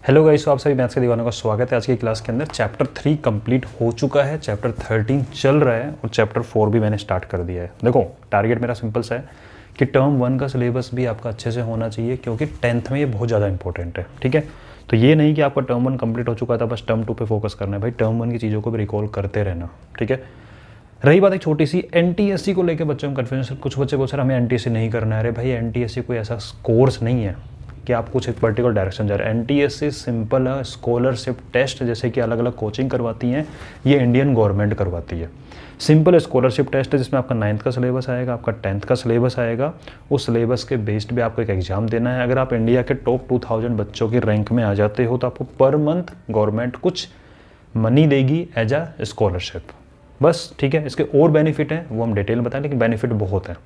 Hello guys, आप सभी maths के दीवानों का स्वागत है। आज की क्लास के अंदर चैप्टर 3 कंप्लीट हो चुका है, चैप्टर 13 चल रहा है और चैप्टर 4 भी मैंने स्टार्ट कर दिया है। देखो, टारगेट मेरा सिंपल सा है कि टर्म 1 का सिलेबस भी आपका अच्छे से होना चाहिए, क्योंकि 10th में ये बहुत ज़्यादा इंपॉर्टेंट है। ठीक है, तो ये नहीं कि आपका टर्म 1 कंप्लीट हो चुका था, बस टर्म 2 पे फोकस करना है। भाई, टर्म 1 की चीज़ों को भी रिकॉल करते रहना। ठीक है, रही बात एक छोटी सी एनटीएससी को लेकर बच्चों में कन्फ्यूजन। कुछ बच्चे बोल सर हमें एनटीएससी नहीं करना है। अरे भाई, एनटीएससी कोई ऐसा कोर्स नहीं है कि आप कुछ एक पर्टिकुलर डायरेक्शन जा रहे हैं। एनटीएससी सिंपल है, स्कॉलरशिप टेस्ट जैसे कि अलग अलग कोचिंग करवाती हैं, ये इंडियन गवर्नमेंट करवाती है। सिंपल स्कॉलरशिप टेस्ट है जिसमें आपका 9th का सिलेबस आएगा, आपका 10th का सिलेबस आएगा। उस सिलेबस के बेस्ड पे आपको एक एग्जाम देना है। अगर आप इंडिया के टॉप 2000 बच्चों की रैंक में आ जाते हो तो आपको पर मंथ गवर्नमेंट कुछ मनी देगी एज अ स्कॉलरशिप, बस। ठीक है, इसके और बेनिफिट हैं वो हम डिटेल में बताएं, लेकिन बेनिफिट बहुत हैं।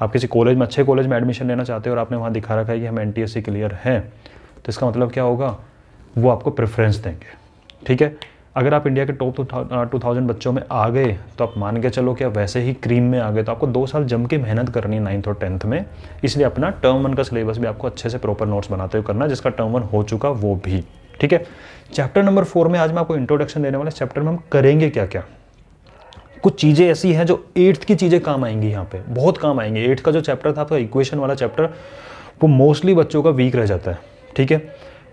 आप किसी कॉलेज में, अच्छे कॉलेज में एडमिशन लेना चाहते हो और आपने वहाँ दिखा रखा है कि हम एनटीएससी क्लियर हैं, तो इसका मतलब क्या होगा, वो आपको प्रेफरेंस देंगे। ठीक है, अगर आप इंडिया के टॉप 2000 बच्चों में आ गए तो आप मान के चलो कि आप वैसे ही क्रीम में आ गए, तो आपको 2 साल जम के मेहनत करनी है 9th और 10th में। इसलिए अपना टर्म 1 का सिलेबस भी आपको अच्छे से प्रॉपर नोट्स बनाते हुए करना, जिसका टर्म 1 हो चुका वो भी। ठीक है, चैप्टर नंबर 4 में आज मैं आपको इंट्रोडक्शन देने वाला। चैप्टर में हम करेंगे क्या क्या, कुछ चीज़ें ऐसी हैं जो 8th की चीज़ें काम आएंगी, यहाँ पे बहुत काम आएंगी। 8th का जो चैप्टर था आपका इक्वेशन वाला चैप्टर, वो मोस्टली बच्चों का वीक रह जाता है। ठीक है,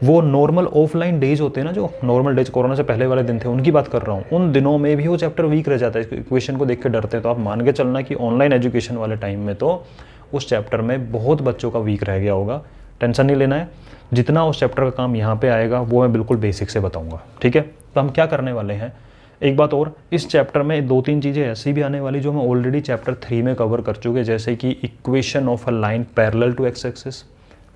वो नॉर्मल ऑफलाइन डेज होते हैं ना, जो नॉर्मल डेज कोरोना से पहले वाले दिन थे, उनकी बात कर रहा हूँ। उन दिनों में भी वो चैप्टर वीक रह जाता है, इक्वेशन को देख के डरते हैं। तो आप मान के चलना कि ऑनलाइन एजुकेशन वाले टाइम में तो उस चैप्टर में बहुत बच्चों का वीक रह गया होगा। टेंशन नहीं लेना है, जितना उस चैप्टर का काम यहाँ पे आएगा वो मैं बिल्कुल बेसिक से बताऊँगा। ठीक है, तो हम क्या करने वाले हैं, एक बात और, इस चैप्टर में 2-3 चीज़ें ऐसी भी आने वाली जो मैं ऑलरेडी चैप्टर 3 में कवर कर चुके, जैसे कि equation of a line parallel to x axis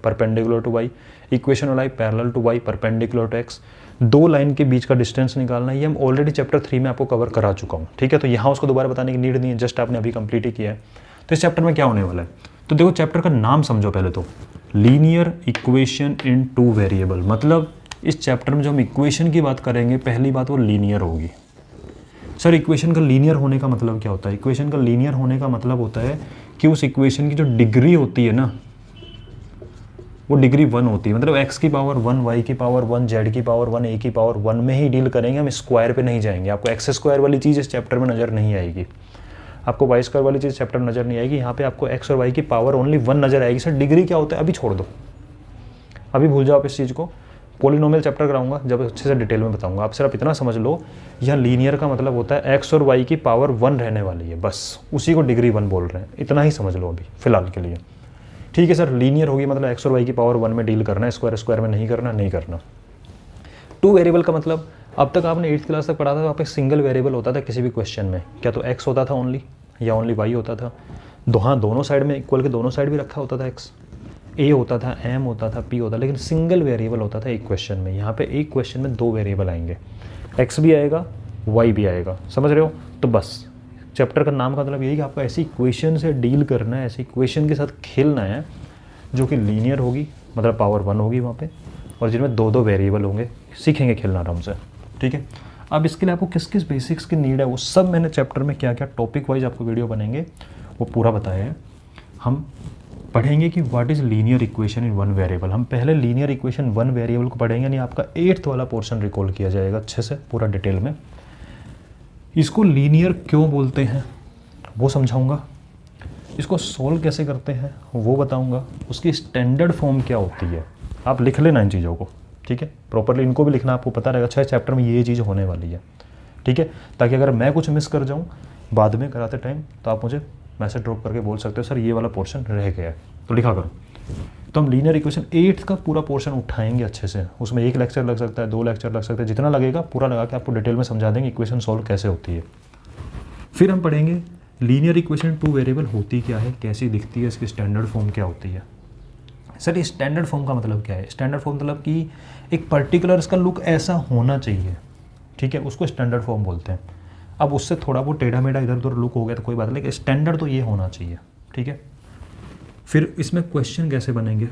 perpendicular to y, equation of line parallel to y perpendicular to x, 2 line के बीच का डिस्टेंस निकालना, ये हम ऑलरेडी चैप्टर 3 में आपको कवर करा चुका हूँ। ठीक है, तो यहाँ उसको दोबारा बताने की नीड नहीं है, जस्ट आपने अभी कंप्लीट ही किया है। तो इस चैप्टर में क्या होने वाला है, तो देखो चैप्टर का नाम समझो पहले तो, लीनियर इक्वेशन इन 2 वेरिएबल। मतलब इस चैप्टर में जो हम इक्वेशन की बात करेंगे, पहली बात वो लीनियर होगी। सर इक्वेशन का लीनियर होने का मतलब क्या होता है, इक्वेशन का लीनियर होने का मतलब होता है कि उस इक्वेशन की जो डिग्री होती है ना, वो डिग्री 1 होती है। मतलब x की पावर 1, y की पावर 1, z की पावर 1, a की पावर 1 में ही डील करेंगे, हम स्क्वायर पे नहीं जाएंगे। आपको एक्स स्क्वायर वाली चीज़ इस चैप्टर में नज़र नहीं आएगी, आपको वाई स्क्वायर वाली चीज़ चैप्टर नज़र नहीं आएगी। यहाँ पे आपको x और y की पावर ओनली 1 नज़र आएगी। सर डिग्री क्या होता है अभी छोड़ दो, अभी भूल जाओ आप इस चीज़ को। पॉलिनोमियल चैप्टर कराऊंगा जब अच्छे से डिटेल में बताऊंगा। आप सिर्फ इतना समझ लो, यह लीनियर का मतलब होता है एक्स और वाई की पावर 1 रहने वाली है, बस उसी को डिग्री 1 बोल रहे हैं। इतना ही समझ लो अभी फिलहाल के लिए। ठीक है सर, लीनियर होगी मतलब एक्स और वाई की पावर 1 में डील करना है, स्क्वायर स्क्वायर में नहीं करना, नहीं करना। 2 वेरिएबल का मतलब, अब तक आपने 8th क्लास तक पढ़ा था, तो आप एक सिंगल वेरिएबल होता था किसी भी क्वेश्चन में, क्या तो एक्स होता था ओनली, या ओनली वाई होता था। हाँ, दोनों साइड में इक्वल के दोनों साइड भी रखा होता था, एक्स ए होता था, एम होता था, पी होता, लेकिन सिंगल वेरिएबल होता था एक क्वेश्चन में। यहाँ पे एक क्वेश्चन में 2 वेरिएबल आएंगे, एक्स भी आएगा, वाई भी आएगा, समझ रहे हो। तो बस चैप्टर का नाम का मतलब यही कि आपको ऐसी इक्वेशन से डील करना है, ऐसी इक्वेशन के साथ खेलना है जो कि लीनियर होगी, मतलब पावर 1 होगी वहाँ पे, और जिनमें 2-2 वेरिएबल होंगे। सीखेंगे खेलना आराम से। ठीक है, अब इसके लिए आपको किस किस बेसिक्स की नीड है, वो सब मैंने चैप्टर में क्या क्या टॉपिक वाइज आपको वीडियो बनेंगे वो पूरा बताया है। हम पढ़ेंगे कि what is linear equation in 1 variable. हम पहले लीनियर इक्वेशन 1 वेरिएबल को पढ़ेंगे, यानी आपका 8th वाला पोर्शन रिकॉल किया जाएगा अच्छे से पूरा डिटेल में। इसको लीनियर क्यों बोलते हैं वो समझाऊंगा, इसको सोल्व कैसे करते हैं वो बताऊंगा, उसकी स्टैंडर्ड फॉर्म क्या होती है। आप लिख लेना इन चीज़ों को, ठीक है, प्रॉपरली इनको भी लिखना, आपको पता रहेगा अच्छा चैप्टर में ये चीज़ होने वाली है। ठीक है, ताकि अगर मैं कुछ मिस कर जाऊँ बाद में कराते टाइम तो आप मुझे मैसेज ड्रॉप करके बोल सकते हो सर ये वाला पोर्शन रह गया है, तो लिखा करो। तो हम लीनियर इक्वेशन 8th का पूरा पोर्शन उठाएंगे अच्छे से, उसमें 1 लेक्चर लग सकता है, 2 लेक्चर लग सकता है, जितना लगेगा पूरा लगा के आपको डिटेल में समझा देंगे इक्वेशन सॉल्व कैसे होती है। फिर हम पढ़ेंगे लीनियर इक्वेशन 2 वेरिएबल होती क्या है, कैसी दिखती है, इसकी स्टैंडर्ड फॉर्म क्या होती है। सर ये स्टैंडर्ड फॉर्म का मतलब क्या है, स्टैंडर्ड फॉर्म मतलब कि एक पर्टिकुलर इसका लुक ऐसा होना चाहिए। ठीक है, उसको स्टैंडर्ड फॉर्म बोलते हैं। अब उससे थोड़ा बहुत टेढ़ा मेढ़ा इधर उधर लुक हो गया तो कोई बात नहीं, लेकिन स्टैंडर्ड तो ये होना चाहिए। ठीक है, फिर इसमें क्वेश्चन कैसे बनेंगे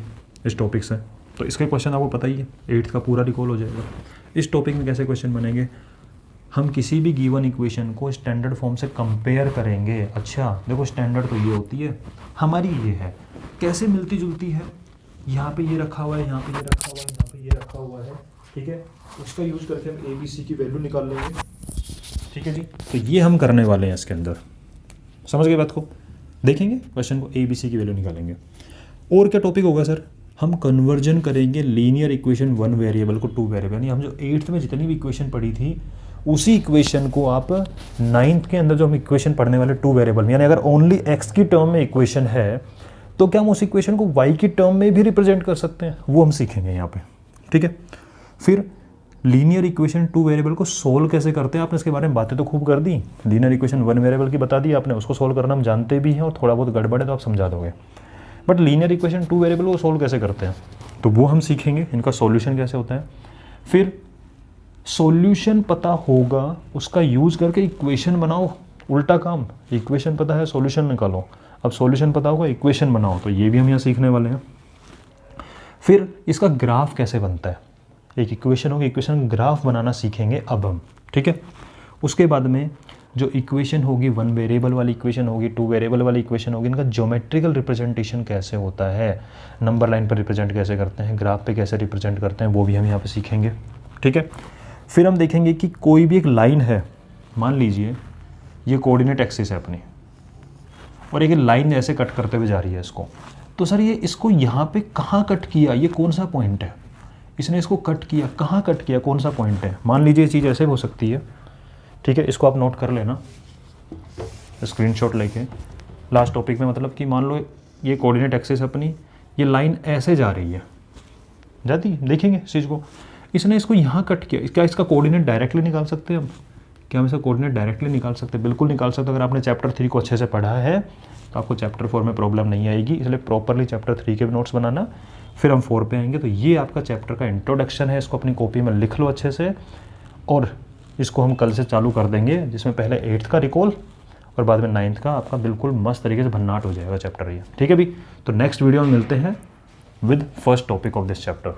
इस टॉपिक से, तो इसके क्वेश्चन आपको पता ही है, 8th का पूरा रिकॉल हो जाएगा। इस टॉपिक में कैसे क्वेश्चन बनेंगे, हम किसी भी गिवन इक्वेशन को स्टैंडर्ड फॉर्म से कंपेयर करेंगे। अच्छा देखो, स्टैंडर्ड तो ये होती है, हमारी ये है, कैसे मिलती जुलती है, यहाँ पे ये रखा हुआ है, यहाँ पे ये रखा हुआ है, यहाँ पे ये रखा हुआ है, ठीक है, उसका यूज़ करके हम ए बी सी की वैल्यू निकाल लेंगे। ठीक है जी, तो ये हम करने वाले हैं इसके अंदर, समझ गए बात को। देखेंगे क्वेश्चन को, ए बी सी की वैल्यू निकालेंगे। और क्या टॉपिक होगा सर, हम कन्वर्जन करेंगे लीनियर इक्वेशन वन वेरिएबल को टू वेरिएबल, यानी हम जो 8th में जितनी भी इक्वेशन पढ़ी थी उसी इक्वेशन को आप 9th के अंदर जो हम इक्वेशन पढ़ने वाले टू वेरिएबल में, यानी अगर ओनली एक्स की टर्म में इक्वेशन है तो क्या हम उस इक्वेशन को वाई की टर्म में भी रिप्रेजेंट कर सकते हैं, वो हम सीखेंगे यहाँ पे। ठीक है, फिर लीनियर इक्वेशन टू वेरिएबल को सोल्व कैसे करते हैं, आपने इसके बारे में बातें तो खूब कर दी। लीनियर इक्वेशन वन वेरिएबल की बता दी आपने, उसको सोल्व करना हम जानते भी हैं और थोड़ा बहुत गड़बड़ है तो आप समझा दोगे। But linear equation two variable को सोल्व कैसे करते हैं तो वो हम सीखेंगे, इनका सॉल्यूशन कैसे होता है। फिर सॉल्यूशन पता होगा, उसका यूज़ करके इक्वेशन बनाओ, उल्टा काम, इक्वेशन पता है सॉल्यूशन निकालो, अब सॉल्यूशन पता होगा इक्वेशन बनाओ, तो ये भी हम यहाँ सीखने वाले हैं। फिर इसका ग्राफ कैसे बनता है, एक इक्वेशन होगी, इक्वेशन ग्राफ बनाना सीखेंगे अब हम। ठीक है, उसके बाद में जो इक्वेशन होगी वन वेरिएबल वाली इक्वेशन होगी, टू वेरिएबल वाली इक्वेशन होगी, इनका ज्योमेट्रिकल रिप्रेजेंटेशन कैसे होता है, नंबर लाइन पर रिप्रेजेंट कैसे करते हैं, ग्राफ पे कैसे रिप्रेजेंट करते हैं, वो भी हम यहाँ पे सीखेंगे। ठीक है, फिर हम देखेंगे कि कोई भी एक लाइन है, मान लीजिए ये कोऑर्डिनेट एक्सिस है अपनी, और एक लाइन ऐसे कट करते हुए जा रही है इसको, तो सर ये इसको यहाँ पे कहाँ कट किया, ये कौन सा पॉइंट है, इसने इसको कट किया, कहाँ कट किया, कौन सा पॉइंट है। मान लीजिए ये चीज़ ऐसे हो सकती है। ठीक है, इसको आप नोट कर लेना स्क्रीनशॉट लेके लास्ट टॉपिक में, मतलब कि मान लो ये कोऑर्डिनेट एक्सिस अपनी, ये लाइन ऐसे जा रही है, जाती है, देखेंगे इस चीज़ को, इसने इसको यहाँ कट किया, क्या इसका कोऑर्डिनेट डायरेक्टली निकाल सकते हैं हम, क्या हम इसका कोऑर्डिनेट डायरेक्टली निकाल सकते हैं, बिल्कुल निकाल सकते हैं। अगर आपने चैप्टर 3 को अच्छे से पढ़ा है तो आपको चैप्टर 4 में प्रॉब्लम नहीं आएगी, इसलिए प्रॉपरली चैप्टर 3 के भी नोट्स बनाना, फिर हम 4 पे आएंगे। तो ये आपका चैप्टर का इंट्रोडक्शन है, इसको अपनी कॉपी में लिख लो अच्छे से, और इसको हम कल से चालू कर देंगे, जिसमें पहले 8th का रिकॉल और बाद में 9th का आपका बिल्कुल मस्त तरीके से भन्नाट हो जाएगा चैप्टर ये। ठीक है भी, तो नेक्स्ट वीडियो में मिलते हैं with first topic of this chapter.